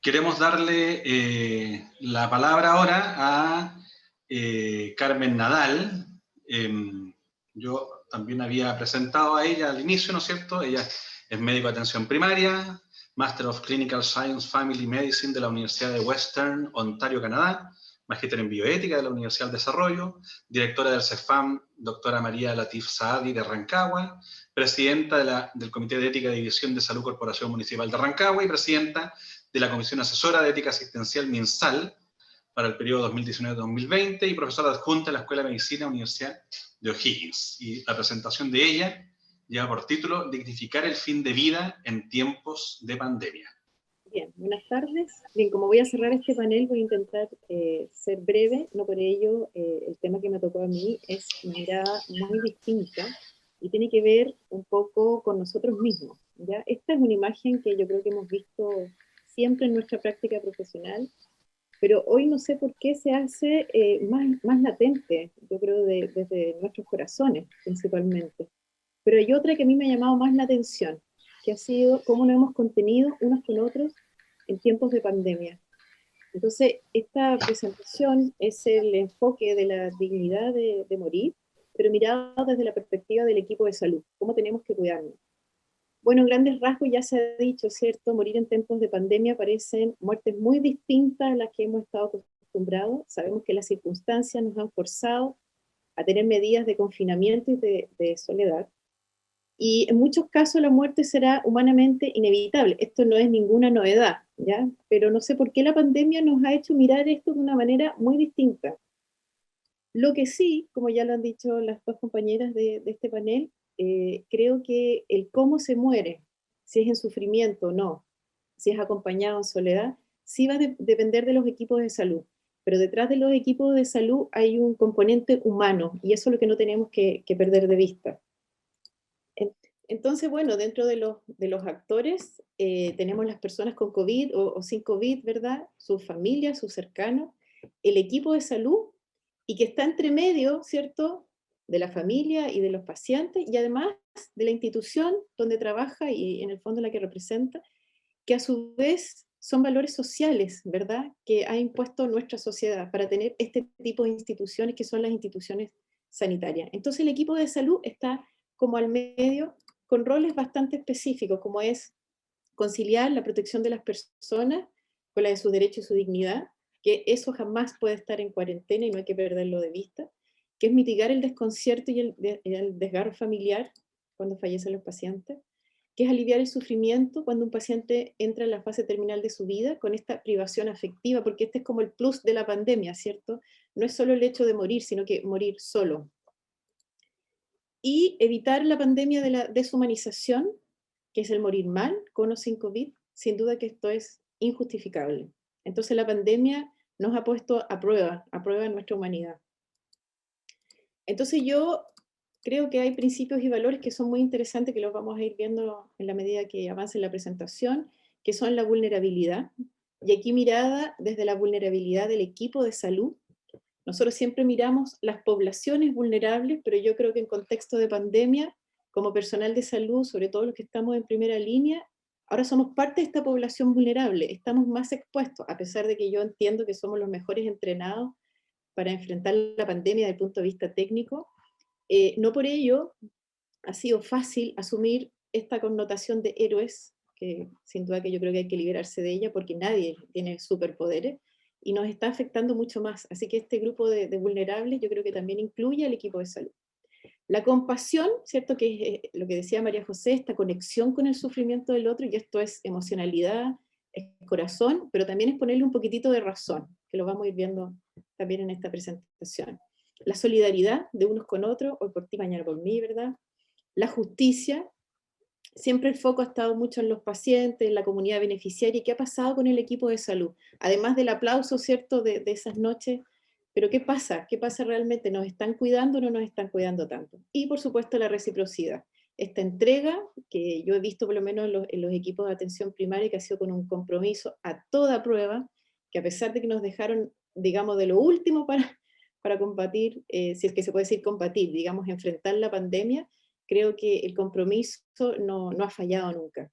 Queremos darle la palabra ahora a Carmen Nadal. Yo también había presentado a ella al inicio, ¿no es cierto? Ella es médico de atención primaria, Master of Clinical Science Family Medicine de la Universidad de Western Ontario, Canadá, magíster en bioética de la Universidad del Desarrollo, directora del CEFAM, doctora María Latif Saadi de Rancagua, presidenta del Comité de Ética de División de Salud Corporación Municipal de Rancagua y presidenta de la Comisión Asesora de Ética Asistencial MinSal para el periodo 2019-2020 y profesora adjunta de la Escuela de Medicina Universidad de O'Higgins. Y la presentación de ella lleva por título Dignificar el fin de vida en tiempos de pandemia. Bien, buenas tardes. Bien, como voy a cerrar este panel, voy a intentar ser breve, no por ello el tema que me tocó a mí es una mirada muy distinta y tiene que ver un poco con nosotros mismos, ¿ya? Esta es una imagen que yo creo que hemos visto siempre en nuestra práctica profesional, pero hoy no sé por qué se hace más latente, yo creo desde nuestros corazones principalmente. Pero hay otra que a mí me ha llamado más la atención, que ha sido cómo nos hemos contenido unos con otros en tiempos de pandemia. Entonces, esta presentación es el enfoque de la dignidad de morir, pero mirado desde la perspectiva del equipo de salud, cómo tenemos que cuidarnos. Bueno, en grandes rasgos ya se ha dicho, ¿cierto? Morir en tiempos de pandemia parecen muertes muy distintas a las que hemos estado acostumbrados. Sabemos que las circunstancias nos han forzado a tener medidas de confinamiento y de soledad. Y en muchos casos la muerte será humanamente inevitable. Esto no es ninguna novedad, ¿ya? Pero no sé por qué la pandemia nos ha hecho mirar esto de una manera muy distinta. Lo que sí, como ya lo han dicho las dos compañeras de este panel, creo que el cómo se muere, si es en sufrimiento o no, si es acompañado en soledad, sí va a depender de los equipos de salud. Pero detrás de los equipos de salud hay un componente humano, y eso es lo que no tenemos que perder de vista. Entonces, bueno, dentro de los actores tenemos las personas con COVID o sin COVID, ¿verdad? Sus familias, sus cercanos, el equipo de salud, y que está entre medio, ¿cierto?, de la familia y de los pacientes, y además de la institución donde trabaja y en el fondo la que representa, que a su vez son valores sociales, ¿verdad?, que ha impuesto nuestra sociedad para tener este tipo de instituciones que son las instituciones sanitarias. Entonces el equipo de salud está como al medio con roles bastante específicos, como es conciliar la protección de las personas con la de sus derechos y su dignidad, que eso jamás puede estar en cuarentena y no hay que perderlo de vista, que es mitigar el desconcierto y el desgarro familiar cuando fallecen los pacientes, que es aliviar el sufrimiento cuando un paciente entra en la fase terminal de su vida con esta privación afectiva, porque este es como el plus de la pandemia, ¿cierto? No es solo el hecho de morir, sino que morir solo. Y evitar la pandemia de la deshumanización, que es el morir mal, con o sin COVID, sin duda que esto es injustificable. Entonces la pandemia nos ha puesto a prueba nuestra humanidad. Entonces yo creo que hay principios y valores que son muy interesantes, que los vamos a ir viendo en la medida que avance la presentación, que son la vulnerabilidad, y aquí mirada desde la vulnerabilidad del equipo de salud. Nosotros siempre miramos las poblaciones vulnerables, pero yo creo que en contexto de pandemia, como personal de salud, sobre todo los que estamos en primera línea, ahora somos parte de esta población vulnerable, estamos más expuestos, a pesar de que yo entiendo que somos los mejores entrenados para enfrentar la pandemia desde el punto de vista técnico. No por ello ha sido fácil asumir esta connotación de héroes, que sin duda que yo creo que hay que liberarse de ella, porque nadie tiene superpoderes, y nos está afectando mucho más. Así que este grupo de vulnerables yo creo que también incluye al equipo de salud. La compasión, ¿cierto? Que es lo que decía María José, esta conexión con el sufrimiento del otro, y esto es emocionalidad, es corazón, pero también es ponerle un poquitito de razón, que lo vamos a ir viendo también en esta presentación. La solidaridad de unos con otros, hoy por ti, mañana por mí, ¿verdad? La justicia, siempre el foco ha estado mucho en los pacientes, en la comunidad beneficiaria. ¿Qué ha pasado con el equipo de salud? Además del aplauso, ¿cierto?, de esas noches, pero ¿qué pasa? ¿Qué pasa realmente? ¿Nos están cuidando o no nos están cuidando tanto? Y por supuesto la reciprocidad. Esta entrega, que yo he visto por lo menos en los equipos de atención primaria, que ha sido con un compromiso a toda prueba, que a pesar de que nos dejaron, digamos, de lo último para combatir, si es que se puede decir combatir, digamos, enfrentar la pandemia, creo que el compromiso no ha fallado nunca.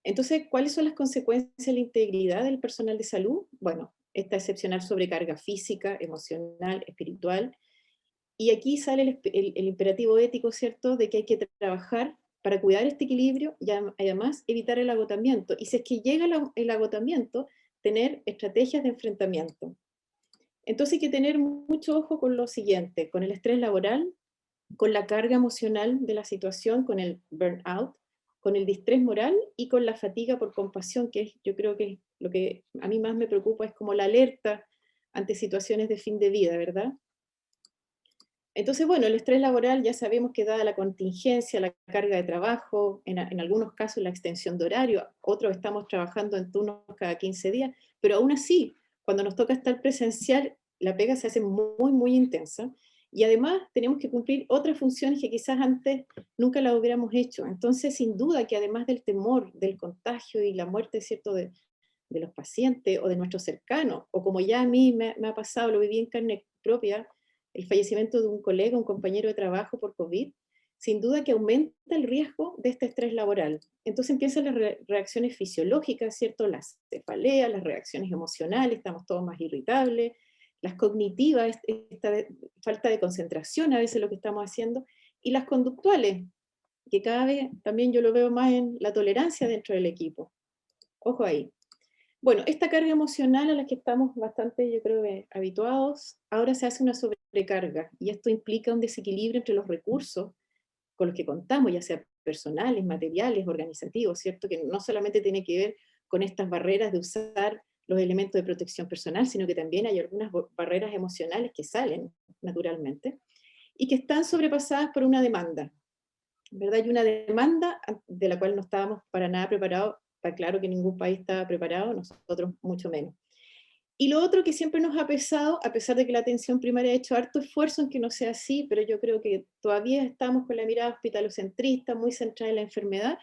Entonces, ¿cuáles son las consecuencias de la integridad del personal de salud? Bueno, esta excepcional sobrecarga física, emocional, espiritual. Y aquí sale el imperativo ético, ¿cierto?, de que hay que trabajar para cuidar este equilibrio y además evitar el agotamiento. Y si es que llega el agotamiento, tener estrategias de enfrentamiento. Entonces hay que tener mucho ojo con lo siguiente, con el estrés laboral, con la carga emocional de la situación, con el burnout, con el distrés moral y con la fatiga por compasión, que es, yo creo que lo que a mí más me preocupa es como la alerta ante situaciones de fin de vida, ¿verdad? Entonces, bueno, el estrés laboral ya sabemos que dada la contingencia, la carga de trabajo, en algunos casos la extensión de horario, otros estamos trabajando en turnos cada 15 días, pero aún así, cuando nos toca estar presencial, la pega se hace muy, muy intensa, y además tenemos que cumplir otras funciones que quizás antes nunca las hubiéramos hecho. Entonces, sin duda que además del temor, del contagio y la muerte, ¿cierto?, de los pacientes o de nuestros cercanos, o como ya a mí me ha pasado, lo viví en carne propia, el fallecimiento de un colega, un compañero de trabajo por COVID, sin duda que aumenta el riesgo de este estrés laboral. Entonces empiezan las reacciones fisiológicas, ¿cierto? Las cefaleas, las reacciones emocionales, estamos todos más irritables, las cognitivas, esta falta de concentración a veces lo que estamos haciendo, y las conductuales, que cada vez también yo lo veo más en la tolerancia dentro del equipo. Ojo ahí. Bueno, esta carga emocional a la que estamos bastante, yo creo, habituados, ahora se hace una sobrecarga, y esto implica un desequilibrio entre los recursos con los que contamos, ya sea personales, materiales, organizativos, ¿cierto? Que no solamente tiene que ver con estas barreras de usar los elementos de protección personal, sino que también hay algunas barreras emocionales que salen naturalmente, y que están sobrepasadas por una demanda, ¿verdad? Y una demanda de la cual no estábamos para nada preparados. Está claro que ningún país estaba preparado, nosotros mucho menos. Y lo otro que siempre nos ha pesado, a pesar de que la atención primaria ha hecho harto esfuerzo en que no sea así, pero yo creo que todavía estamos con la mirada hospitalocentrista, muy centrada en la enfermedad,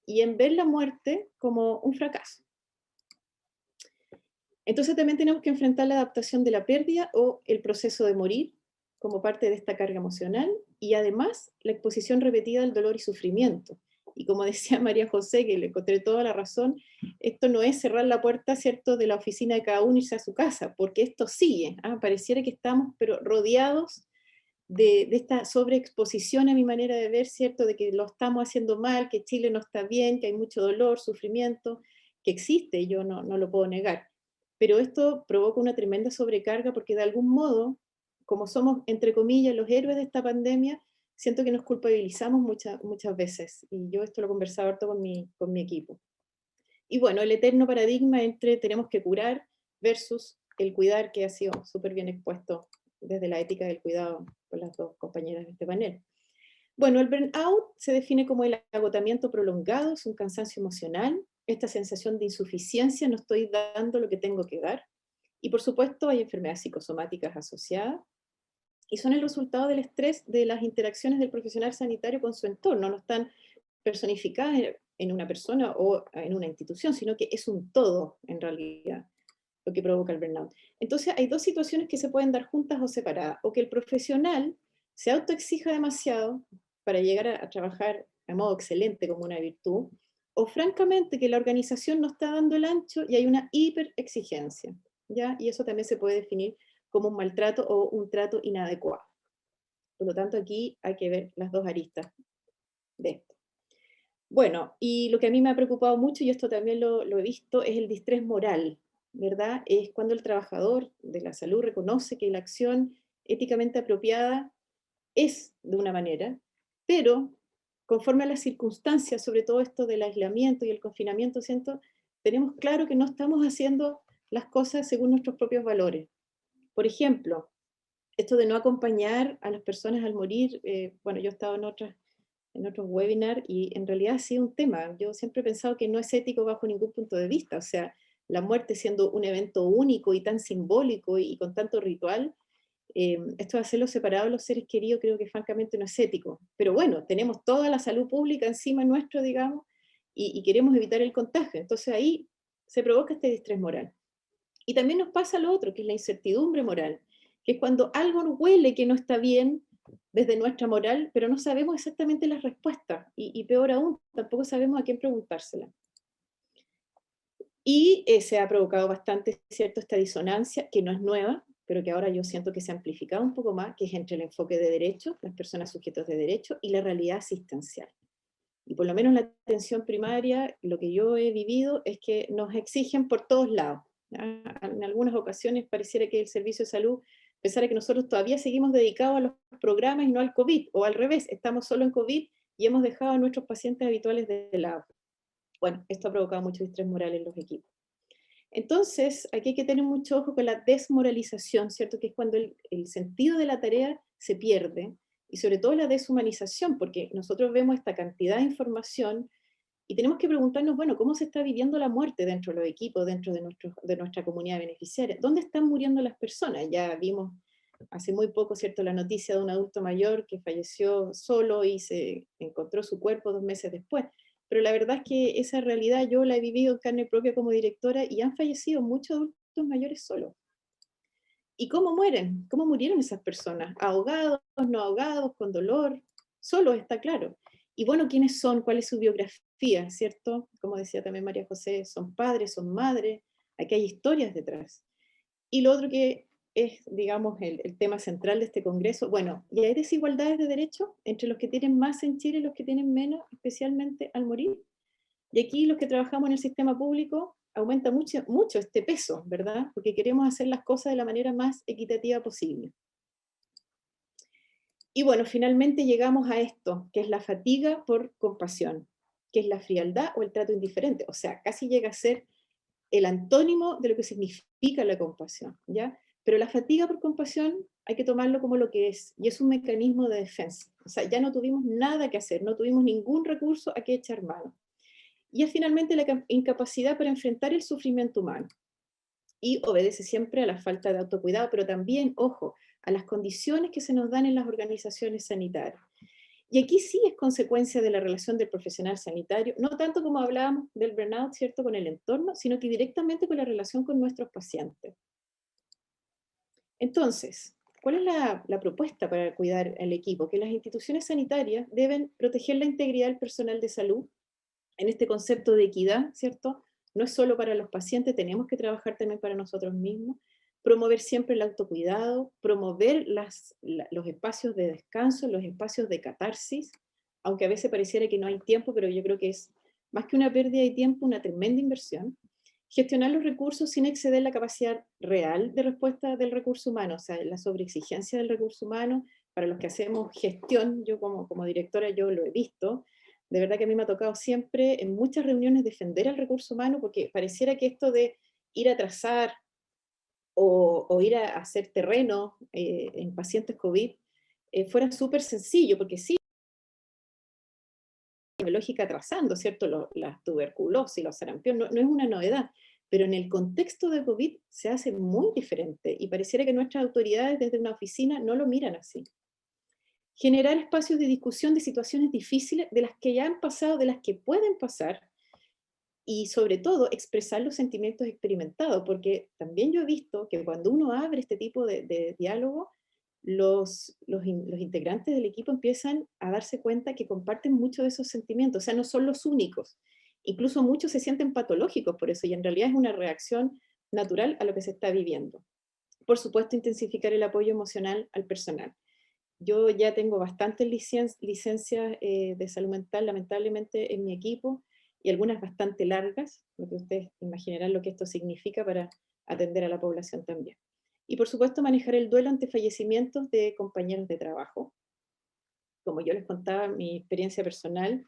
y en ver la muerte como un fracaso. Entonces también tenemos que enfrentar la adaptación de la pérdida o el proceso de morir como parte de esta carga emocional, y además la exposición repetida al dolor y sufrimiento. Y como decía María José, que le encontré toda la razón, esto no es cerrar la puerta, ¿cierto?, de la oficina de cada uno y irse a su casa, porque esto sigue. Pareciera que estamos pero rodeados de esta sobreexposición, a mi manera de ver, ¿cierto?, de que lo estamos haciendo mal, que Chile no está bien, que hay mucho dolor, sufrimiento, que existe, yo no lo puedo negar. Pero esto provoca una tremenda sobrecarga porque de algún modo, como somos, entre comillas, los héroes de esta pandemia, siento que nos culpabilizamos muchas veces. Y yo esto lo he conversado harto con mi equipo. Y bueno, el eterno paradigma entre tenemos que curar versus el cuidar, que ha sido súper bien expuesto desde la ética del cuidado por las dos compañeras de este panel. Bueno, el burnout se define como el agotamiento prolongado, es un cansancio emocional, esta sensación de insuficiencia, no estoy dando lo que tengo que dar. Y por supuesto hay enfermedades psicosomáticas asociadas, y son el resultado del estrés de las interacciones del profesional sanitario con su entorno, no están personificadas en una persona o en una institución, sino que es un todo en realidad lo que provoca el burnout. Entonces hay dos situaciones que se pueden dar juntas o separadas, o que el profesional se autoexija demasiado para llegar a trabajar de modo excelente como una virtud, o francamente que la organización no está dando el ancho y hay una hiperexigencia, ¿ya? Y eso también se puede definir como un maltrato o un trato inadecuado. Por lo tanto, aquí hay que ver las dos aristas de esto. Bueno, y lo que a mí me ha preocupado mucho, y esto también lo he visto, es el distrés moral, ¿verdad? Es cuando el trabajador de la salud reconoce que la acción éticamente apropiada es de una manera, pero conforme a las circunstancias, sobre todo esto del aislamiento y el confinamiento, siento, tenemos claro que no estamos haciendo las cosas según nuestros propios valores. Por ejemplo, esto de no acompañar a las personas al morir, bueno, yo he estado en otros webinars y en realidad ha sido un tema. Yo siempre he pensado que no es ético bajo ningún punto de vista, o sea, la muerte siendo un evento único y tan simbólico y con tanto ritual, esto de hacerlo separado de los seres queridos creo que francamente no es ético. Pero bueno, tenemos toda la salud pública encima nuestro, digamos, y queremos evitar el contagio. Entonces ahí se provoca este distrés moral. Y también nos pasa lo otro, que es la incertidumbre moral, que es cuando algo nos huele que no está bien desde nuestra moral, pero no sabemos exactamente las respuestas, y peor aún, tampoco sabemos a quién preguntársela. Y se ha provocado bastante, ¿cierto?, esta disonancia, que no es nueva, pero que ahora yo siento que se ha amplificado un poco más, que es entre el enfoque de derecho, las personas sujetos de derecho, y la realidad asistencial. Y por lo menos la atención primaria, lo que yo he vivido es que nos exigen por todos lados, ¿ya? En algunas ocasiones pareciera que el servicio de salud pensara que nosotros todavía seguimos dedicados a los programas y no al COVID, o al revés, estamos solo en COVID y hemos dejado a nuestros pacientes habituales de lado. Bueno, esto ha provocado mucho estrés moral en los equipos. Entonces, aquí hay que tener mucho ojo con la desmoralización, ¿cierto? Que es cuando el sentido de la tarea se pierde, y sobre todo la deshumanización, porque nosotros vemos esta cantidad de información y tenemos que preguntarnos, bueno, ¿cómo se está viviendo la muerte dentro de los equipos, dentro de nuestra comunidad de beneficiarios? ¿Dónde están muriendo las personas? Ya vimos hace muy poco, ¿cierto?, la noticia de un adulto mayor que falleció solo y se encontró su cuerpo 2 meses después. Pero la verdad es que esa realidad yo la he vivido en carne propia como directora y han fallecido muchos adultos mayores solos. ¿Y cómo mueren? ¿Cómo murieron esas personas? ¿Ahogados, no ahogados, con dolor? Solos, está claro. Y bueno, ¿quiénes son? ¿Cuál es su biografía? ¿Cierto? Como decía también María José, son padres, son madres, aquí hay historias detrás. Y lo otro que es, digamos, el tema central de este Congreso, bueno, ¿y hay desigualdades de derechos entre los que tienen más en Chile y los que tienen menos, especialmente al morir? Y aquí los que trabajamos en el sistema público aumenta mucho, mucho este peso, ¿verdad? Porque queremos hacer las cosas de la manera más equitativa posible. Y bueno, finalmente llegamos a esto, que es la fatiga por compasión, que es la frialdad o el trato indiferente. O sea, casi llega a ser el antónimo de lo que significa la compasión, ¿ya? Pero la fatiga por compasión hay que tomarlo como lo que es, y es un mecanismo de defensa. O sea, ya no tuvimos nada que hacer, no tuvimos ningún recurso a que echar mano. Y es finalmente la incapacidad para enfrentar el sufrimiento humano. Y obedece siempre a la falta de autocuidado, pero también, ojo, a las condiciones que se nos dan en las organizaciones sanitarias. Y aquí sí es consecuencia de la relación del profesional sanitario, no tanto como hablábamos del burnout, ¿cierto?, con el entorno, sino que directamente con la relación con nuestros pacientes. Entonces, ¿cuál es la propuesta para cuidar al equipo? Que las instituciones sanitarias deben proteger la integridad del personal de salud en este concepto de equidad, ¿cierto? No es solo para los pacientes, tenemos que trabajar también para nosotros mismos, promover siempre el autocuidado, promover los espacios de descanso, los espacios de catarsis, aunque a veces pareciera que no hay tiempo, pero yo creo que es más que una pérdida de tiempo, una tremenda inversión. Gestionar los recursos sin exceder la capacidad real de respuesta del recurso humano, o sea, la sobreexigencia del recurso humano, para los que hacemos gestión, yo como directora yo lo he visto, de verdad que a mí me ha tocado siempre en muchas reuniones defender al recurso humano, porque pareciera que esto de ir a trazar o ir a hacer terreno en pacientes COVID fuera súper sencillo, porque sí, lógica trazando, ¿cierto? La tuberculosis, los sarampión, no es una novedad, pero en el contexto de COVID se hace muy diferente y pareciera que nuestras autoridades desde una oficina no lo miran así. Generar espacios de discusión de situaciones difíciles, de las que ya han pasado, de las que pueden pasar, y sobre todo expresar los sentimientos experimentados, porque también yo he visto que cuando uno abre este tipo de diálogo, los integrantes del equipo empiezan a darse cuenta que comparten mucho de esos sentimientos, o sea, no son los únicos. Incluso muchos se sienten patológicos por eso, y en realidad es una reacción natural a lo que se está viviendo. Por supuesto, intensificar el apoyo emocional al personal. Yo ya tengo bastantes licencias de salud mental, lamentablemente, en mi equipo, y algunas bastante largas, lo que ustedes imaginarán lo que esto significa para atender a la población también. Y por supuesto, manejar el duelo ante fallecimientos de compañeros de trabajo. Como yo les contaba mi experiencia personal,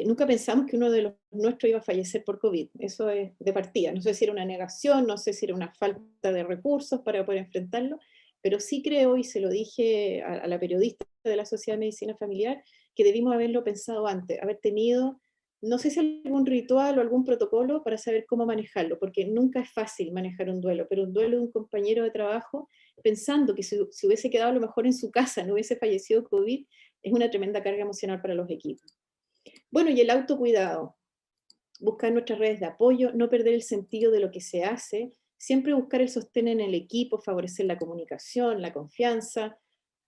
nunca pensamos que uno de los nuestros iba a fallecer por COVID. Eso es de partida. No sé si era una negación, no sé si era una falta de recursos para poder enfrentarlo, pero sí creo, y se lo dije a la periodista de la Sociedad de Medicina Familiar, que debimos haberlo pensado antes, haber tenido, no sé si algún ritual o algún protocolo para saber cómo manejarlo, porque nunca es fácil manejar un duelo, pero un duelo de un compañero de trabajo, pensando que si hubiese quedado a lo mejor en su casa, no hubiese fallecido COVID, es una tremenda carga emocional para los equipos. Bueno, y el autocuidado, buscar nuestras redes de apoyo, no perder el sentido de lo que se hace, siempre buscar el sostén en el equipo, favorecer la comunicación, la confianza.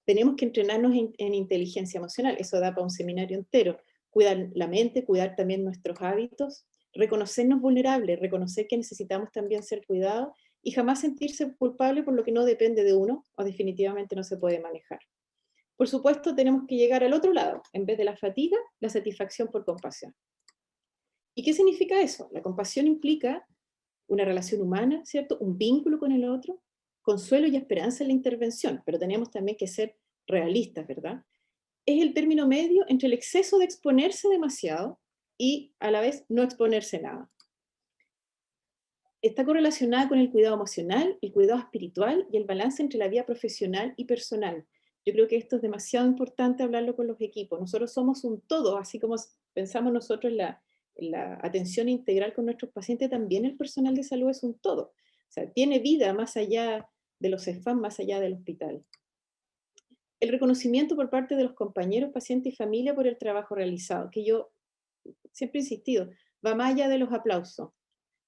Tenemos que entrenarnos en inteligencia emocional, eso da para un seminario entero. Cuidar la mente, cuidar también nuestros hábitos, reconocernos vulnerables, reconocer que necesitamos también ser cuidados y jamás sentirse culpable por lo que no depende de uno o definitivamente no se puede manejar. Por supuesto, tenemos que llegar al otro lado, en vez de la fatiga, la satisfacción por compasión. ¿Y qué significa eso? La compasión implica una relación humana, ¿cierto? Un vínculo con el otro, consuelo y esperanza en la intervención, pero tenemos también que ser realistas, ¿verdad? Es el término medio entre el exceso de exponerse demasiado y a la vez no exponerse nada. Está correlacionada con el cuidado emocional, el cuidado espiritual y el balance entre la vida profesional y personal. Yo creo que esto es demasiado importante hablarlo con los equipos. Nosotros somos un todo, así como pensamos nosotros en la atención integral con nuestros pacientes, también el personal de salud es un todo. O sea, tiene vida más allá de los CEFAM, más allá del hospital. El reconocimiento por parte de los compañeros, pacientes y familia por el trabajo realizado, que yo siempre he insistido, va más allá de los aplausos,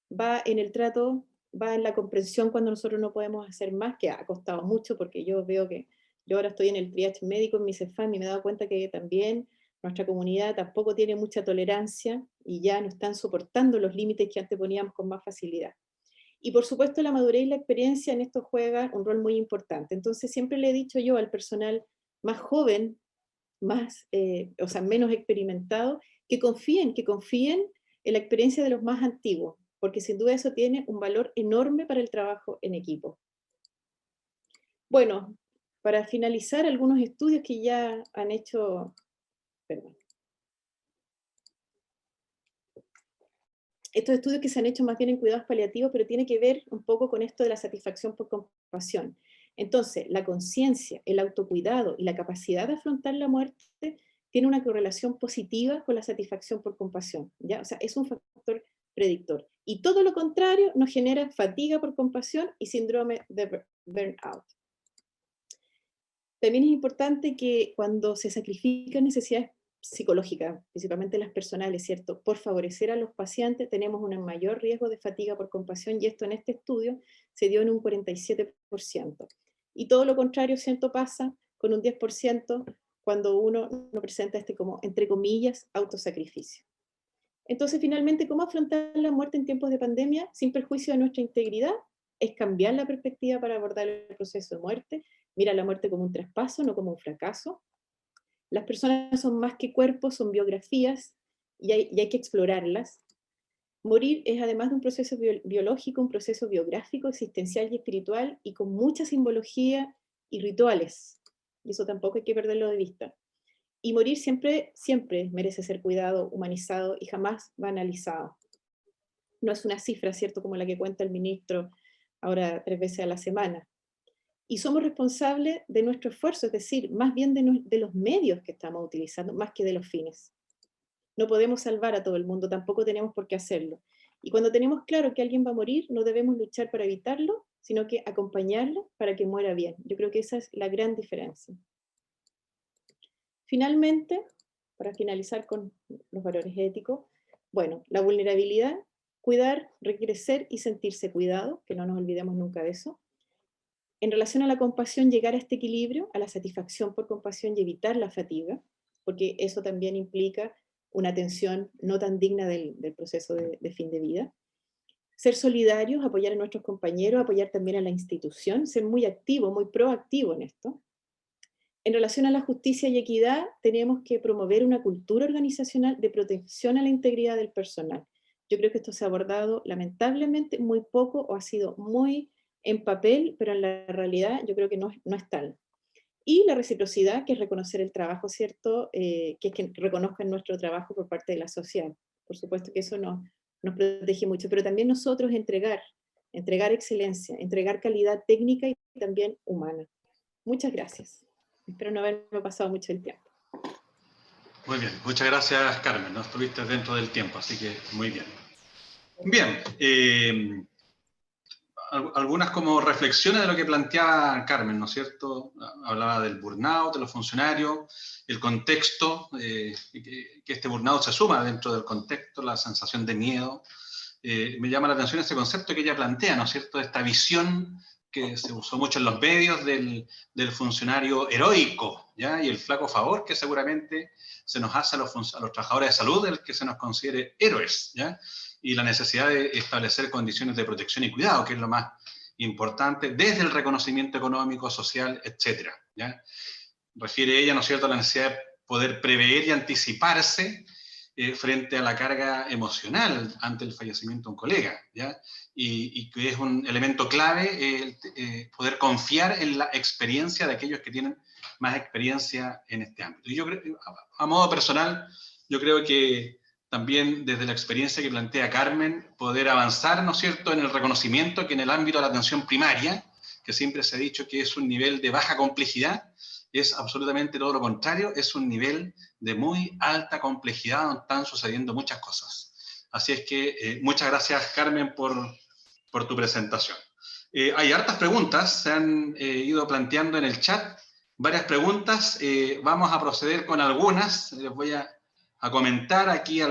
va en el trato, va en la comprensión cuando nosotros no podemos hacer más, que ha costado mucho porque yo veo que yo ahora estoy en el triage médico en mi CEFAM y me he dado cuenta que también nuestra comunidad tampoco tiene mucha tolerancia y ya no están soportando los límites que antes poníamos con más facilidad. Y por supuesto la madurez y la experiencia en esto juegan un rol muy importante. Entonces siempre le he dicho yo al personal más joven, más, o sea, menos experimentado, que confíen en la experiencia de los más antiguos, porque sin duda eso tiene un valor enorme para el trabajo en equipo. Bueno, para finalizar, algunos estudios que ya han hecho, perdón. Estos estudios que se han hecho más bien en cuidados paliativos, pero tiene que ver un poco con esto de la satisfacción por compasión. Entonces, la conciencia, el autocuidado y la capacidad de afrontar la muerte tiene una correlación positiva con la satisfacción por compasión, ¿ya? O sea, es un factor predictor. Y todo lo contrario nos genera fatiga por compasión y síndrome de burnout. También es importante que cuando se sacrifican necesidades psicológicas, principalmente las personales, ¿cierto? Por favorecer a los pacientes tenemos un mayor riesgo de fatiga por compasión y esto en este estudio se dio en un 47%. Y todo lo contrario, ¿cierto? Pasa con un 10% cuando uno no presenta este como, entre comillas, autosacrificio. Entonces, finalmente, ¿cómo afrontar la muerte en tiempos de pandemia sin perjuicio de nuestra integridad? Es cambiar la perspectiva para abordar el proceso de muerte. Mira la muerte como un traspaso, no como un fracaso. Las personas son más que cuerpos, son biografías y hay que explorarlas. Morir es además de un proceso biológico, un proceso biográfico, existencial y espiritual y con mucha simbología y rituales. Y eso tampoco hay que perderlo de vista. Y morir siempre, siempre merece ser cuidado, humanizado y jamás banalizado. No es una cifra, ¿cierto?, como la que cuenta el ministro ahora 3 veces a la semana. Y somos responsables de nuestro esfuerzo, es decir, más bien de los medios que estamos utilizando, más que de los fines. No podemos salvar a todo el mundo, tampoco tenemos por qué hacerlo. Y cuando tenemos claro que alguien va a morir, no debemos luchar para evitarlo, sino que acompañarlo para que muera bien. Yo creo que esa es la gran diferencia. Finalmente, para finalizar con los valores éticos, bueno, la vulnerabilidad, cuidar, recrecer y sentirse cuidado, que no nos olvidemos nunca de eso. En relación a la compasión, llegar a este equilibrio, a la satisfacción por compasión y evitar la fatiga, porque eso también implica una atención no tan digna del proceso de fin de vida. Ser solidarios, apoyar a nuestros compañeros, apoyar también a la institución, ser muy activo, muy proactivo en esto. En relación a la justicia y equidad, tenemos que promover una cultura organizacional de protección a la integridad del personal. Yo creo que esto se ha abordado lamentablemente muy poco o ha sido muy en papel, pero en la realidad yo creo que no es tal. Y la reciprocidad, que es reconocer el trabajo, ¿cierto? Que es que reconozcan nuestro trabajo por parte de la sociedad. Por supuesto que eso nos protege mucho, pero también nosotros entregar excelencia, entregar calidad técnica y también humana. Muchas gracias. Espero no haberme pasado mucho el tiempo. Muy bien, muchas gracias, Carmen. ¿No? Estuviste dentro del tiempo, así que muy bien. Bien, algunas como reflexiones de lo que planteaba Carmen, ¿no es cierto? Hablaba del burnout, de los funcionarios, el contexto, que este burnout se suma dentro del contexto, la sensación de miedo. Me llama la atención este concepto que ella plantea, ¿no es cierto? Esta visión que se usó mucho en los medios del funcionario heroico, ¿ya? Y el flaco favor que seguramente se nos hace a los trabajadores de salud, el que se nos considere héroes, ¿ya? y la necesidad de establecer condiciones de protección y cuidado, que es lo más importante, desde el reconocimiento económico, social, etcétera, ¿ya? Refiere ella, ¿no es cierto?, a la necesidad de poder prever y anticiparse frente a la carga emocional ante el fallecimiento de un colega, ¿ya? Y que es un elemento clave poder confiar en la experiencia de aquellos que tienen más experiencia en este ámbito. Y yo creo, a modo personal, yo creo que también desde la experiencia que plantea Carmen, poder avanzar, ¿no es cierto?, en el reconocimiento que en el ámbito de la atención primaria, que siempre se ha dicho que es un nivel de baja complejidad, es absolutamente todo lo contrario, es un nivel de muy alta complejidad donde están sucediendo muchas cosas. Así es que muchas gracias, Carmen, por tu presentación. Hay hartas preguntas, se han ido planteando en el chat, varias preguntas, vamos a proceder con algunas, les voy a comentar aquí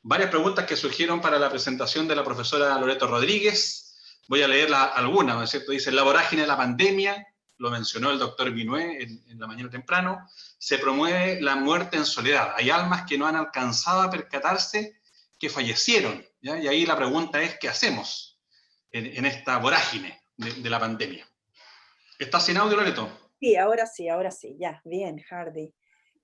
varias preguntas que surgieron para la presentación de la profesora Loreto Rodríguez. Voy a leer algunas, ¿no es cierto? Dice, la vorágine de la pandemia, lo mencionó el doctor Vinué en la mañana temprano, se promueve la muerte en soledad. Hay almas que no han alcanzado a percatarse que fallecieron, ¿ya? Y ahí la pregunta es, ¿qué hacemos en esta vorágine de la pandemia? ¿Estás sin audio, Loreto? Sí, ahora sí, ya, bien, Hardy.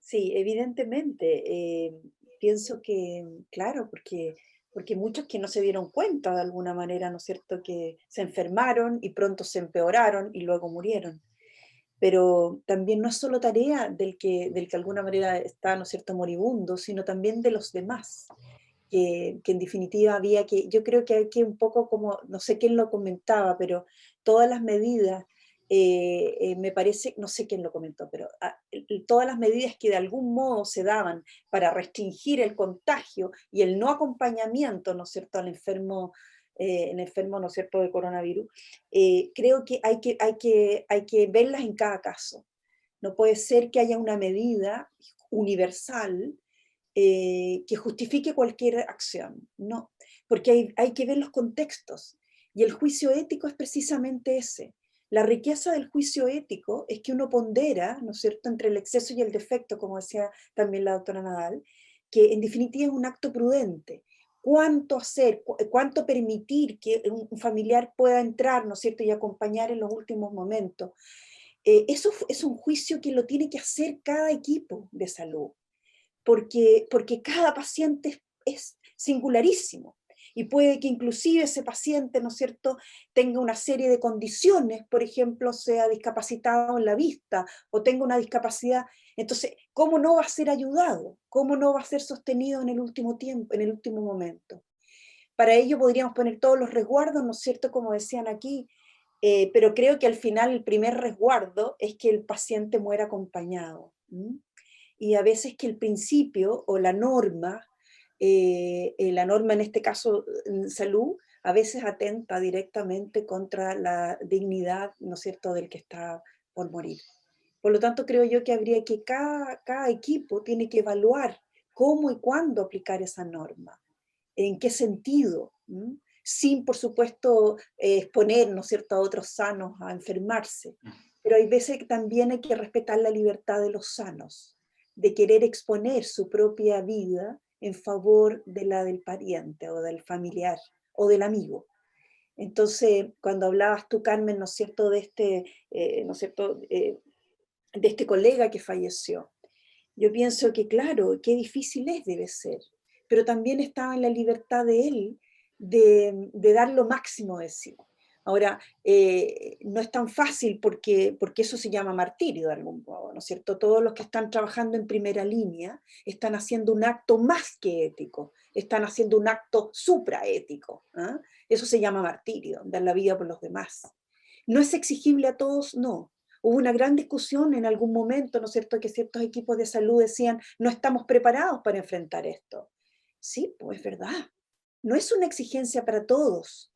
Sí, evidentemente, pienso que, claro, porque muchos que no se dieron cuenta de alguna manera, ¿no es cierto?, que se enfermaron y pronto se empeoraron y luego murieron. Pero también no es solo tarea del que de alguna manera está, ¿no es cierto?, moribundo, sino también de los demás. Que en definitiva había que, yo creo que hay que un poco como, no sé quién lo comentaba, pero todas las medidas, me parece, no sé quién lo comentó, pero todas las medidas que de algún modo se daban para restringir el contagio y el no acompañamiento, ¿no es cierto?, al enfermo, el enfermo, ¿no es cierto?, de coronavirus, creo que hay que verlas en cada caso. No puede ser que haya una medida universal que justifique cualquier acción, no, porque hay que ver los contextos, y el juicio ético es precisamente ese. La riqueza del juicio ético es que uno pondera, ¿no es cierto?, entre el exceso y el defecto, como decía también la doctora Nadal, que en definitiva es un acto prudente. ¿Cuánto hacer, cuánto permitir que un familiar pueda entrar, ¿no es cierto?, y acompañar en los últimos momentos? Eso es un juicio que lo tiene que hacer cada equipo de salud, porque cada paciente es singularísimo y puede que inclusive ese paciente, ¿no es cierto?, tenga una serie de condiciones, por ejemplo, sea discapacitado en la vista o tenga una discapacidad. Entonces, ¿cómo no va a ser ayudado? ¿Cómo no va a ser sostenido en el último tiempo, en el último momento? Para ello podríamos poner todos los resguardos, ¿no es cierto?, como decían aquí, pero creo que al final el primer resguardo es que el paciente muera acompañado. Y a veces que el principio o la norma en este caso en salud, a veces atenta directamente contra la dignidad, ¿no es cierto?, del que está por morir. Por lo tanto, creo yo que habría que cada equipo tiene que evaluar cómo y cuándo aplicar esa norma, en qué sentido, sin, por supuesto, exponer, ¿no es cierto?, a otros sanos a enfermarse. Pero hay veces que también hay que respetar la libertad de los sanos, de querer exponer su propia vida en favor de la del pariente o del familiar o del amigo. Entonces, cuando hablabas tú, Carmen, ¿no es cierto?, de este, ¿no es cierto?, de este colega que falleció, yo pienso que, claro, qué difícil debe ser, pero también estaba en la libertad de él de dar lo máximo de sí. Ahora, no es tan fácil porque eso se llama martirio de algún modo, ¿no es cierto? Todos los que están trabajando en primera línea están haciendo un acto más que ético, están haciendo un acto supraético. ¿Ah? Eso se llama martirio, dar la vida por los demás. ¿No es exigible a todos? No. Hubo una gran discusión en algún momento, ¿no es cierto?, que ciertos equipos de salud decían, no estamos preparados para enfrentar esto. Sí, pues es verdad. No es una exigencia para todos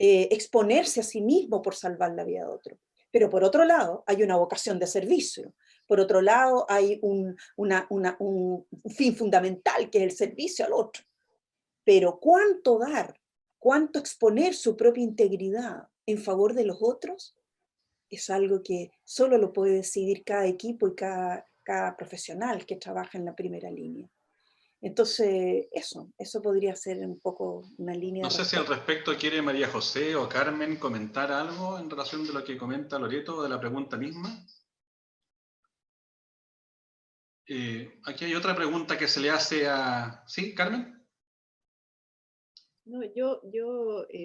exponerse a sí mismo por salvar la vida de otro. Pero por otro lado, hay una vocación de servicio. Por otro lado, hay un fin fundamental, que es el servicio al otro. Pero ¿cuánto dar? ¿Cuánto exponer su propia integridad en favor de los otros? Es algo que solo lo puede decidir cada equipo y cada profesional que trabaja en la primera línea. Entonces, eso podría ser un poco una línea No de sé si al respuesta. respecto quiere María José o Carmen comentar algo en relación de lo que comenta Loreto o de la pregunta misma. Aquí hay otra pregunta que se le hace a... ¿Sí, Carmen? No,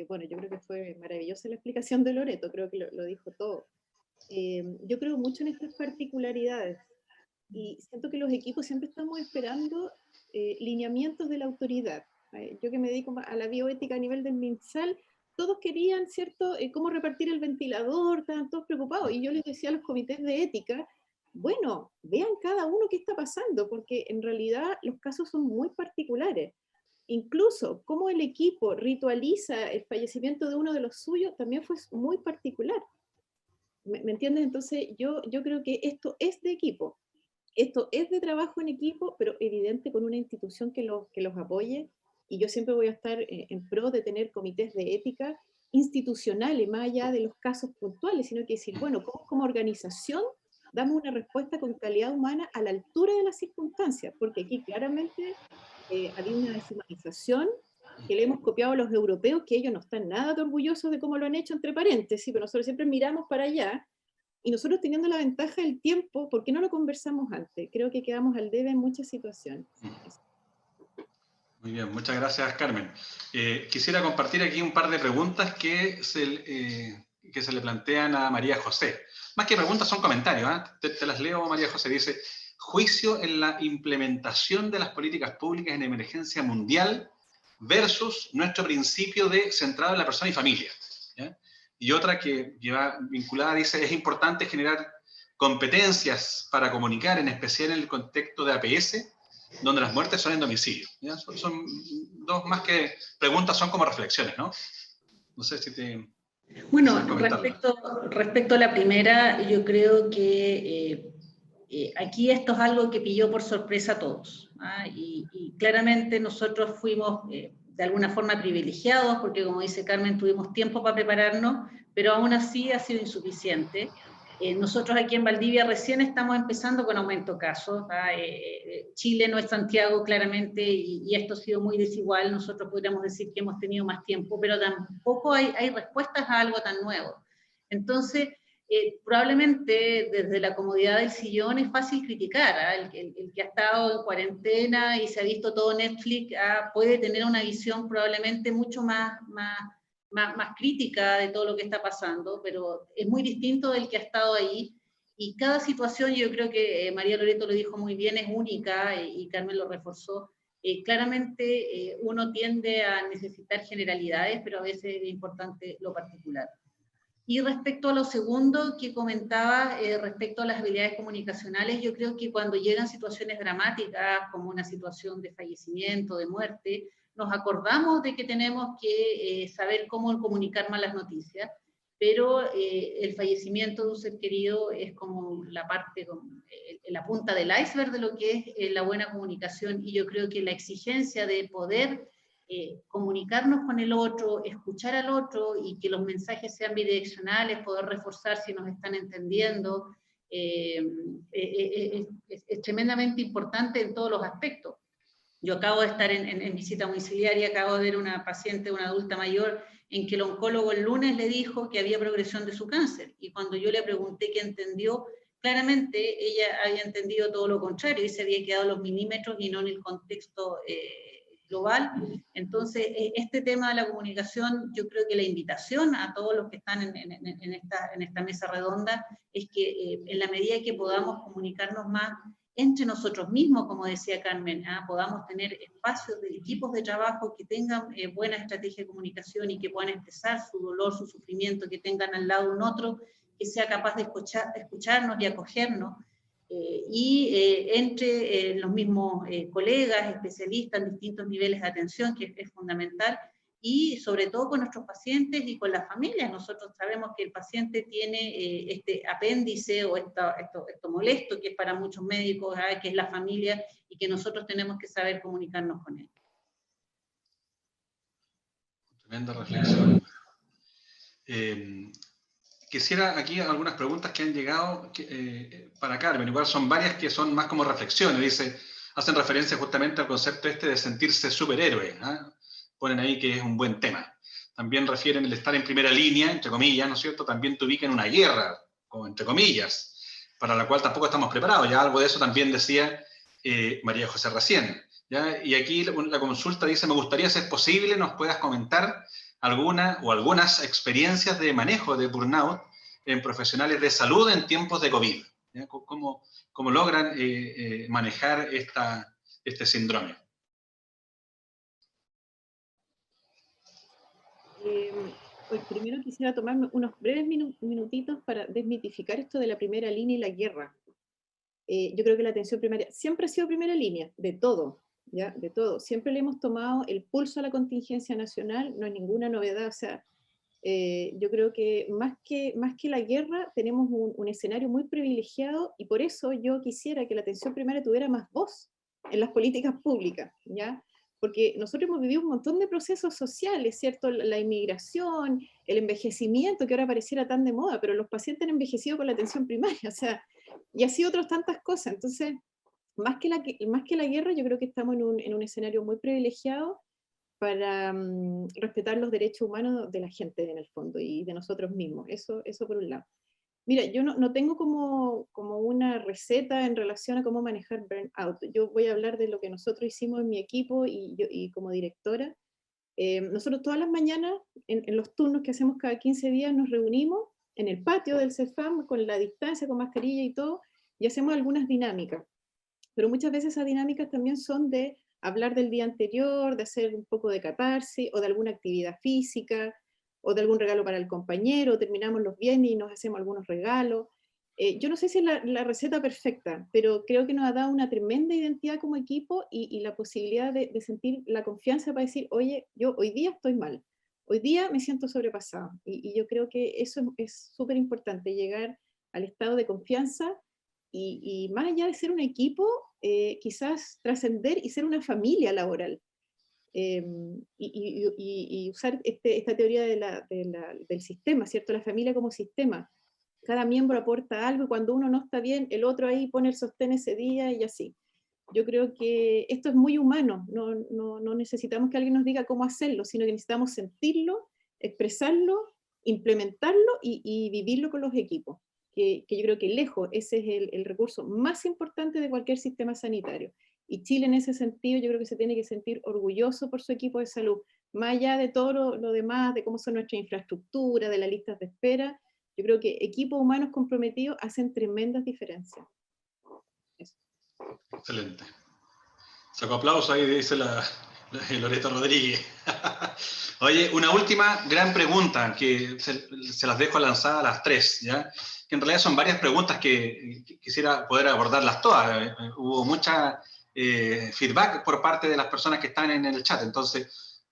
bueno, yo creo que fue maravillosa la explicación de Loreto, creo que lo dijo todo. Yo creo mucho en estas particularidades y siento que los equipos siempre estamos esperando lineamientos de la autoridad. Yo que me dedico a la bioética a nivel del MinSal, todos querían, ¿cierto?, cómo repartir el ventilador, estaban todos preocupados. Y yo les decía a los comités de ética, bueno, vean cada uno qué está pasando, porque en realidad los casos son muy particulares. Incluso cómo el equipo ritualiza el fallecimiento de uno de los suyos también fue muy particular. ¿Me entiendes? Entonces yo creo que esto es de equipo, esto es de trabajo en equipo, pero evidente con una institución que los apoye, y yo siempre voy a estar en pro de tener comités de ética institucionales, más allá de los casos puntuales, sino que decir, bueno, ¿cómo como organización damos una respuesta con calidad humana a la altura de las circunstancias? Porque aquí claramente había una deshumanización que le hemos copiado a los europeos, que ellos no están nada de orgullosos de cómo lo han hecho, entre paréntesis, pero nosotros siempre miramos para allá, y nosotros teniendo la ventaja del tiempo, ¿por qué no lo conversamos antes? Creo que quedamos al debe en muchas situaciones. Muy bien, muchas gracias, Carmen. Quisiera compartir aquí un par de preguntas que se le plantean a María José. Más que preguntas, son comentarios. Te las leo, María José. Dice, juicio en la implementación de las políticas públicas en emergencia mundial versus nuestro principio de centrado en la persona y familia. ¿Ya? Y otra que lleva vinculada, dice, es importante generar competencias para comunicar, en especial en el contexto de APS, donde las muertes son en domicilio. ¿Ya? Son dos más que preguntas, son como reflexiones, ¿no? No sé si te... Bueno, respecto a la primera, yo creo que aquí esto es algo que pilló por sorpresa a todos. Y claramente nosotros fuimos de alguna forma privilegiados, porque como dice Carmen, tuvimos tiempo para prepararnos, pero aún así ha sido insuficiente. Nosotros aquí en Valdivia recién estamos empezando con aumento de casos. Chile no es Santiago, claramente, y esto ha sido muy desigual. Nosotros podríamos decir que hemos tenido más tiempo, pero tampoco hay respuestas a algo tan nuevo. Entonces, probablemente desde la comodidad del sillón es fácil criticar. El que ha estado en cuarentena y se ha visto todo Netflix puede tener una visión probablemente mucho más crítica de todo lo que está pasando, pero es muy distinto del que ha estado ahí, y cada situación, yo creo que María Loreto lo dijo muy bien, es única, y Carmen lo reforzó. Claramente uno tiende a necesitar generalidades, pero a veces es importante lo particular. Y respecto a lo segundo que comentaba, respecto a las habilidades comunicacionales, yo creo que cuando llegan situaciones dramáticas, como una situación de fallecimiento, de muerte, nos acordamos de que tenemos que saber cómo comunicar malas noticias, pero el fallecimiento de un ser querido es como la parte, la punta del iceberg de lo que es la buena comunicación, y yo creo que la exigencia de poder comunicarnos con el otro, escuchar al otro, y que los mensajes sean bidireccionales, poder reforzar si nos están entendiendo, es tremendamente importante en todos los aspectos. Yo acabo de estar en visita domiciliaria, acabo de ver una paciente, una adulta mayor, en que el oncólogo el lunes le dijo que había progresión de su cáncer, y cuando yo le pregunté qué entendió, claramente ella había entendido todo lo contrario, y se había quedado en los milímetros y no en el contexto global. Entonces, este tema de la comunicación, yo creo que la invitación a todos los que están en esta mesa redonda es que en la medida que podamos comunicarnos más entre nosotros mismos, como decía Carmen, podamos tener espacios de equipos de trabajo que tengan buena estrategia de comunicación y que puedan expresar su dolor, su sufrimiento, que tengan al lado un otro que sea capaz de escucharnos y acogernos, entre los mismos colegas, especialistas en distintos niveles de atención, que es fundamental, y sobre todo con nuestros pacientes y con las familias. Nosotros sabemos que el paciente tiene este apéndice o esto molesto, que es para muchos médicos, que es la familia, y que nosotros tenemos que saber comunicarnos con él. Tremenda reflexión. Quisiera aquí algunas preguntas que han llegado para Carmen, igual son varias que son más como reflexiones. Dice, hacen referencia justamente al concepto este de sentirse superhéroe. Ponen ahí que es un buen tema. También refieren el estar en primera línea, entre comillas, ¿no es cierto? También te ubica en una guerra, como entre comillas, para la cual tampoco estamos preparados. Ya algo de eso también decía María José recién. ¿Ya? Y aquí la consulta dice, me gustaría, si es posible, nos puedas comentar alguna o algunas experiencias de manejo de burnout en profesionales de salud en tiempos de COVID. ¿Ya? ¿Cómo logran manejar este síndrome? Pues primero quisiera tomarme unos breves minutitos para desmitificar esto de la primera línea y la guerra. Yo creo que la atención primaria siempre ha sido primera línea, de todo, ¿ya? De todo. Siempre le hemos tomado el pulso a la contingencia nacional, no es ninguna novedad. O sea, yo creo que más que la guerra tenemos un escenario muy privilegiado, y por eso yo quisiera que la atención primaria tuviera más voz en las políticas públicas, ¿ya? Porque nosotros hemos vivido un montón de procesos sociales, ¿cierto? La inmigración, el envejecimiento, que ahora pareciera tan de moda, pero los pacientes han envejecido con la atención primaria, o sea, y así otras tantas cosas. Entonces, más que la guerra, yo creo que estamos en un escenario muy privilegiado para respetar los derechos humanos de la gente en el fondo y de nosotros mismos. Eso por un lado. Mira, yo no tengo como una receta en relación a cómo manejar burnout. Yo voy a hablar de lo que nosotros hicimos en mi equipo y como directora. Nosotros todas las mañanas, en los turnos que hacemos cada 15 días, nos reunimos en el patio del CEFAM con la distancia, con mascarilla y todo, y hacemos algunas dinámicas. Pero muchas veces esas dinámicas también son de hablar del día anterior, de hacer un poco de catarsis, o de alguna actividad física, o de algún regalo para el compañero. Terminamos los viernes y nos hacemos algunos regalos. Yo no sé si es la receta perfecta, pero creo que nos ha dado una tremenda identidad como equipo y la posibilidad de sentir la confianza para decir, oye, yo hoy día estoy mal, hoy día me siento sobrepasado. Y yo creo que eso es súper importante, llegar al estado de confianza y más allá de ser un equipo, quizás trascender y ser una familia laboral. Y usar esta teoría del sistema, ¿cierto? La familia como sistema. Cada miembro aporta algo y cuando uno no está bien, el otro ahí pone el sostén ese día y así. Yo creo que esto es muy humano, no necesitamos que alguien nos diga cómo hacerlo, sino que necesitamos sentirlo, expresarlo, implementarlo y vivirlo con los equipos. Que yo creo que lejos ese es el recurso más importante de cualquier sistema sanitario. Y Chile en ese sentido yo creo que se tiene que sentir orgulloso por su equipo de salud, más allá de todo lo demás, de cómo son nuestras infraestructuras, de las listas de espera. Yo creo que equipos humanos comprometidos hacen tremendas diferencias. Eso. Excelente. Saco aplauso ahí, dice Loreto Rodríguez. Oye, una última gran pregunta que se las dejo lanzada a las tres, ¿ya? Que en realidad son varias preguntas que quisiera poder abordarlas todas. Hubo mucha feedback por parte de las personas que están en el chat. Entonces,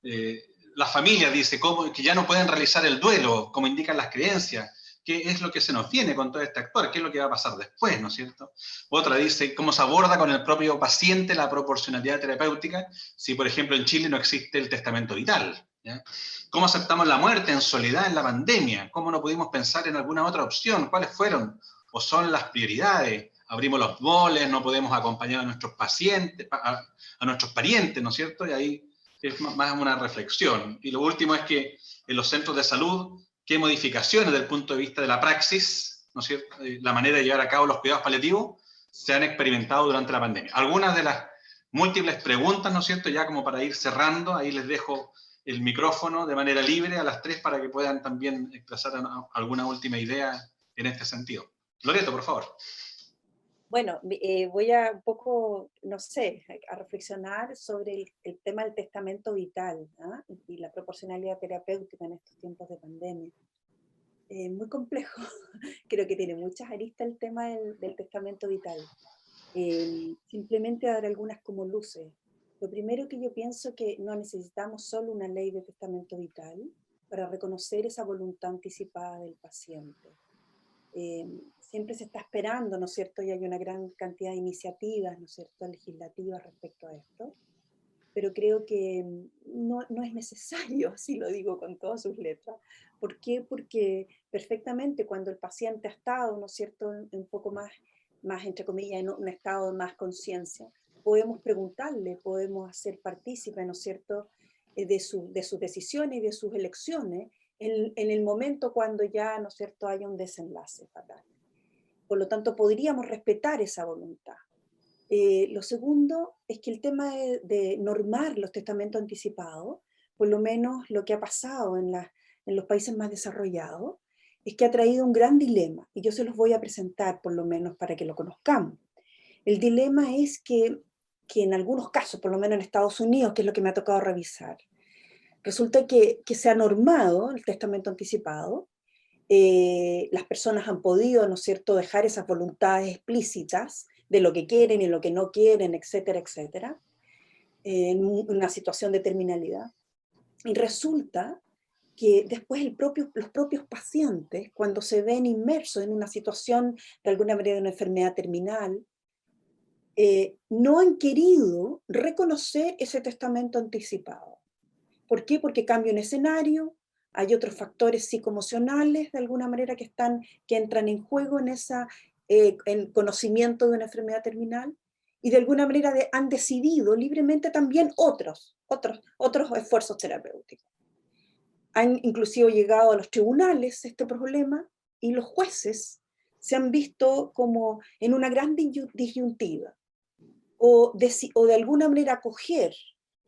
la familia dice que ya no pueden realizar el duelo, como indican las creencias. ¿Qué es lo que se nos viene con todo este actor? ¿Qué es lo que va a pasar después, no es cierto? Otra dice, ¿cómo se aborda con el propio paciente la proporcionalidad terapéutica si, por ejemplo, en Chile no existe el testamento vital? ¿Ya? ¿Cómo aceptamos la muerte en soledad en la pandemia? ¿Cómo no pudimos pensar en alguna otra opción? ¿Cuáles fueron o son las prioridades? Abrimos los boles, no podemos acompañar a nuestros pacientes, a nuestros parientes, ¿no es cierto? Y ahí es más una reflexión. Y lo último es que en los centros de salud, ¿qué modificaciones desde el punto de vista de la praxis, ¿no es cierto?, la manera de llevar a cabo los cuidados paliativos, se han experimentado durante la pandemia? Algunas de las múltiples preguntas, ¿no es cierto?, ya como para ir cerrando, ahí les dejo el micrófono de manera libre a las tres para que puedan también expresar alguna última idea en este sentido. Loreto, por favor. Bueno, voy a un poco, no sé, a reflexionar sobre el tema del testamento vital, ¿eh? Y la proporcionalidad terapéutica en estos tiempos de pandemia. Muy complejo, creo que tiene muchas aristas el tema del testamento vital. Simplemente dar algunas como luces. Lo primero que yo pienso que no necesitamos solo una ley de testamento vital para reconocer esa voluntad anticipada del paciente. Siempre se está esperando, ¿no es cierto? Y hay una gran cantidad de iniciativas, ¿no es cierto?, legislativas respecto a esto, pero creo que no es necesario, así lo digo con todas sus letras. ¿Por qué? Porque perfectamente cuando el paciente ha estado, ¿no es cierto?, un poco más entre comillas, en un estado de más conciencia, podemos preguntarle, podemos hacer partícipe, ¿no es cierto?, de sus decisiones y de sus elecciones en el momento cuando ya, ¿no es cierto?, haya un desenlace fatal. Por lo tanto, podríamos respetar esa voluntad. Lo segundo es que el tema de normar los testamentos anticipados, por lo menos lo que ha pasado en los países más desarrollados, es que ha traído un gran dilema, y yo se los voy a presentar por lo menos para que lo conozcamos. El dilema es que en algunos casos, por lo menos en Estados Unidos, que es lo que me ha tocado revisar, resulta que se ha normado el testamento anticipado, las personas han podido, ¿no es cierto?, dejar esas voluntades explícitas de lo que quieren y lo que no quieren, etcétera, etcétera, en una situación de terminalidad. Y resulta que después los propios pacientes, cuando se ven inmersos en una situación de alguna manera de una enfermedad terminal, no han querido reconocer ese testamento anticipado. ¿Por qué? Porque cambia un escenario, hay otros factores psicoemocionales de alguna manera que entran en juego en conocimiento de una enfermedad terminal, y de alguna manera han decidido libremente también otros esfuerzos terapéuticos. Han inclusive llegado a los tribunales este problema, y los jueces se han visto como en una gran disyuntiva, o de alguna manera acoger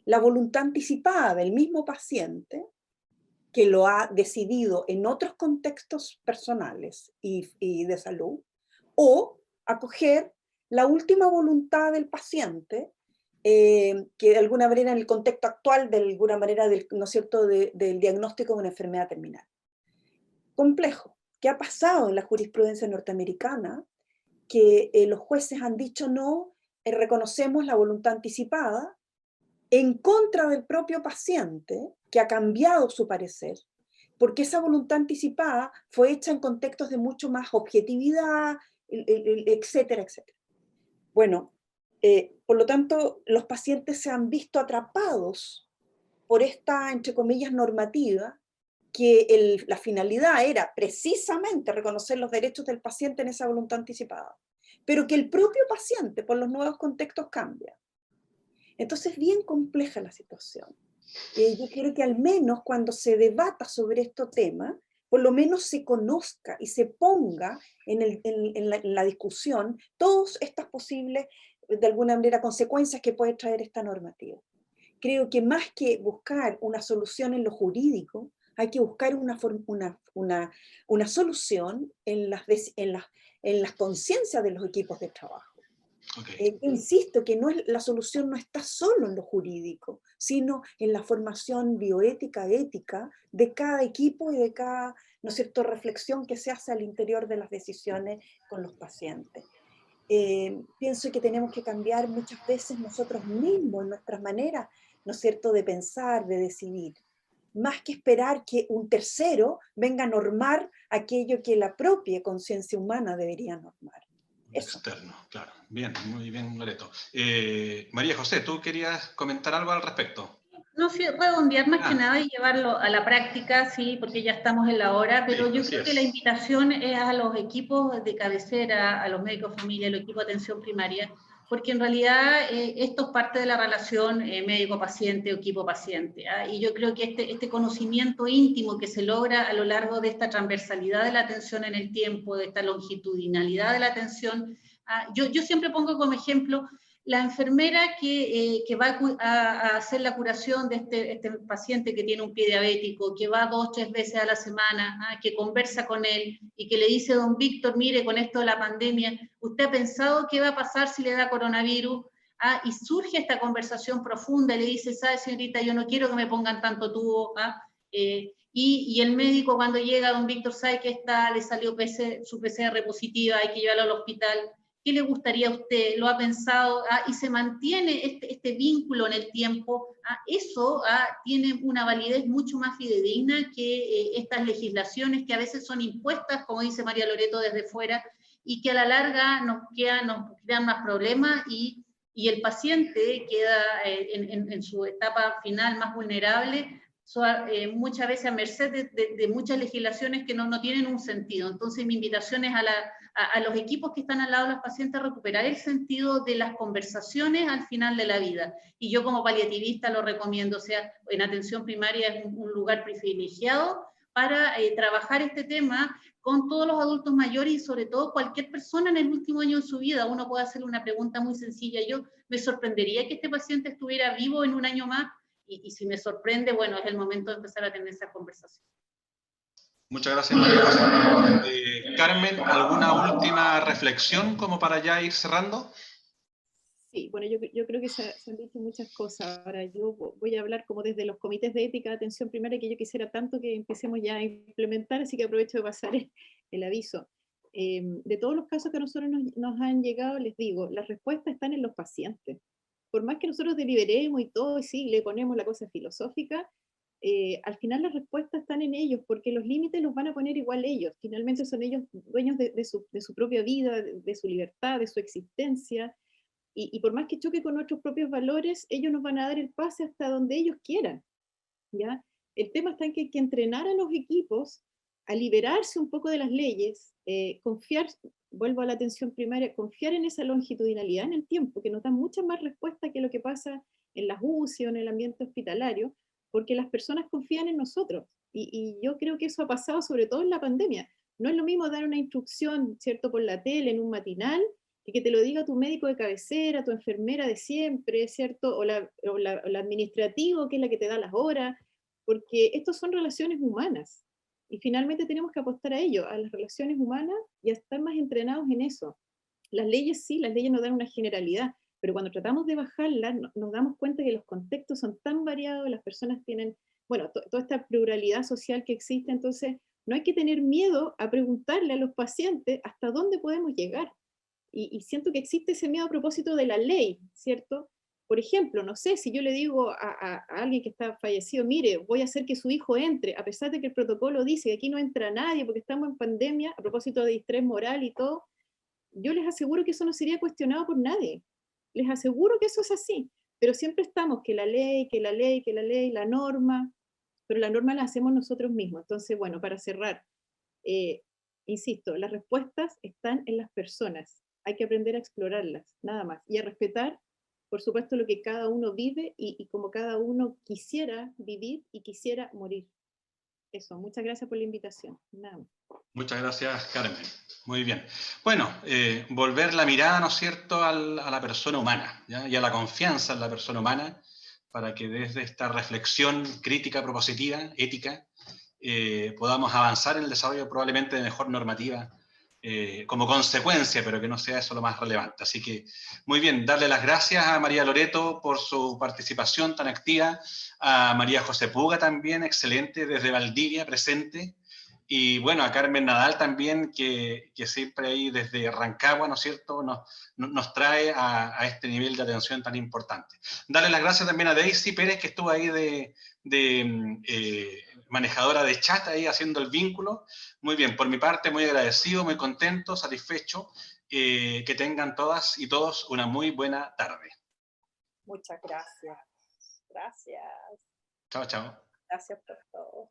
la voluntad anticipada del mismo paciente, que lo ha decidido en otros contextos personales y de salud, o acoger la última voluntad del paciente, que de alguna manera en el contexto actual, de alguna manera, ¿no es cierto?, del diagnóstico de una enfermedad terminal. Complejo. ¿Qué ha pasado en la jurisprudencia norteamericana? Que los jueces han dicho no, reconocemos la voluntad anticipada, en contra del propio paciente, que ha cambiado su parecer, porque esa voluntad anticipada fue hecha en contextos de mucho más objetividad, etcétera, etcétera. Bueno, por lo tanto, los pacientes se han visto atrapados por esta, entre comillas, normativa, que la finalidad era precisamente reconocer los derechos del paciente en esa voluntad anticipada, pero que el propio paciente, por los nuevos contextos, cambia. Entonces es bien compleja la situación. Yo quiero que al menos cuando se debata sobre este tema, por lo menos se conozca y se ponga en la discusión todas estas posibles, de alguna manera, consecuencias que puede traer esta normativa. Creo que más que buscar una solución en lo jurídico, hay que buscar una solución en las conciencias de los equipos de trabajo. Okay. Insisto que la solución no está solo en lo jurídico, sino en la formación bioética, ética de cada equipo y de cada, ¿no es cierto?, reflexión que se hace al interior de las decisiones con los pacientes. Pienso que tenemos que cambiar muchas veces nosotros mismos en nuestras maneras, ¿no es cierto?, de pensar, de decidir, más que esperar que un tercero venga a normar aquello que la propia conciencia humana debería normar. Eso. Externo, claro. Bien, muy bien, Loreto. María José, ¿tú querías comentar algo al respecto? No, sí, redondear más que nada y llevarlo a la práctica, sí, porque ya estamos en la hora, pero Sí, yo creo que la invitación es a los equipos de cabecera, a los médicos de familia, al equipo de atención primaria, porque en realidad esto es parte de la relación médico-paciente o equipo-paciente, ¿ah? Y yo creo que este conocimiento íntimo que se logra a lo largo de esta transversalidad de la atención en el tiempo, de esta longitudinalidad de la atención, ¿ah? Yo siempre pongo como ejemplo la enfermera que va a hacer la curación de este paciente que tiene un pie diabético, que va 2 o 3 veces a la semana, que conversa con él y que le dice, don Víctor, mire, con esto de la pandemia, ¿usted ha pensado qué va a pasar si le da coronavirus? Y surge esta conversación profunda y le dice, ¿sabe, señorita, yo no quiero que me pongan tanto tubo? Y el médico cuando llega, don Víctor, ¿sabe que le salió su PCR positiva, hay que llevarlo al hospital? ¿Qué le gustaría a usted? ¿Lo ha pensado? Y se mantiene este vínculo en el tiempo. Eso tiene una validez mucho más fidedigna que estas legislaciones que a veces son impuestas, como dice María Loreto, desde fuera, y que a la larga nos crean más problemas y el paciente queda en su etapa final más vulnerable muchas veces a merced de muchas legislaciones que no tienen un sentido. Entonces mi invitación es a los equipos que están al lado de los pacientes a recuperar el sentido de las conversaciones al final de la vida. Y yo como paliativista lo recomiendo, o sea, en atención primaria es un lugar privilegiado para trabajar este tema con todos los adultos mayores y sobre todo cualquier persona en el último año de su vida. Uno puede hacerle una pregunta muy sencilla. Yo me sorprendería que este paciente estuviera vivo en un año más, y si me sorprende, bueno, es el momento de empezar a tener esa conversación. Muchas gracias, María José. Carmen, ¿alguna última reflexión como para ya ir cerrando? Sí, bueno, yo creo que se han dicho muchas cosas. Ahora yo voy a hablar como desde los comités de ética de atención primaria, que yo quisiera tanto que empecemos ya a implementar, así que aprovecho de pasar el aviso. De todos los casos que a nosotros nos han llegado, les digo, las respuestas están en los pacientes. Por más que nosotros deliberemos y todo, y sí, le ponemos la cosa filosófica, al final las respuestas están en ellos, porque los límites los van a poner igual ellos. Finalmente son ellos dueños de su propia vida, de su libertad, de su existencia. Y por más que choque con nuestros propios valores, ellos nos van a dar el pase hasta donde ellos quieran, ¿ya? El tema está en que hay que entrenar a los equipos a liberarse un poco de las leyes, confiar, vuelvo a la atención primaria, confiar en esa longitudinalidad en el tiempo, que nos da mucha más respuesta que lo que pasa en las UCI o en el ambiente hospitalario, porque las personas confían en nosotros. Y yo creo que eso ha pasado sobre todo en la pandemia. No es lo mismo dar una instrucción, ¿cierto?, por la tele, en un matinal, y que te lo diga tu médico de cabecera, tu enfermera de siempre, ¿cierto? O la administrativo, que es la que te da las horas, porque estos son relaciones humanas. Y finalmente tenemos que apostar a ello, a las relaciones humanas, y a estar más entrenados en eso. Las leyes sí, las leyes nos dan una generalidad, pero cuando tratamos de bajarlas, nos damos cuenta que los contextos son tan variados, las personas tienen, bueno, toda esta pluralidad social que existe, entonces no hay que tener miedo a preguntarle a los pacientes hasta dónde podemos llegar. Y siento que existe ese miedo a propósito de la ley, ¿cierto? Por ejemplo, no sé, si yo le digo a alguien que está fallecido, mire, voy a hacer que su hijo entre, a pesar de que el protocolo dice que aquí no entra nadie porque estamos en pandemia, a propósito de distrés moral y todo, yo les aseguro que eso no sería cuestionado por nadie. Les aseguro que eso es así. Pero siempre estamos que la ley, que la ley, que la ley, la norma, pero la norma la hacemos nosotros mismos. Entonces, bueno, para cerrar, insisto, las respuestas están en las personas. Hay que aprender a explorarlas, nada más. Y a respetar, por supuesto, lo que cada uno vive y como cada uno quisiera vivir y quisiera morir. Eso, muchas gracias por la invitación. Nada más. Muchas gracias, Carmen. Muy bien. Bueno, volver la mirada, ¿no es cierto?, a la persona humana, ¿ya? Y a la confianza en la persona humana, para que desde esta reflexión crítica, propositiva, ética, podamos avanzar en el desarrollo probablemente de mejor normativa como consecuencia, pero que no sea eso lo más relevante. Así que, muy bien, darle las gracias a María Loreto por su participación tan activa, a María José Puga también, excelente, desde Valdivia, presente, y bueno, a Carmen Nadal también, que siempre ahí desde Rancagua, ¿no es cierto?, nos trae a este nivel de atención tan importante. Darle las gracias también a Daisy Pérez, que estuvo ahí de manejadora de chat, ahí haciendo el vínculo. Muy bien, por mi parte, muy agradecido, muy contento, satisfecho. Que tengan todas y todos una muy buena tarde. Muchas gracias. Gracias. Chao, chao. Gracias por todo.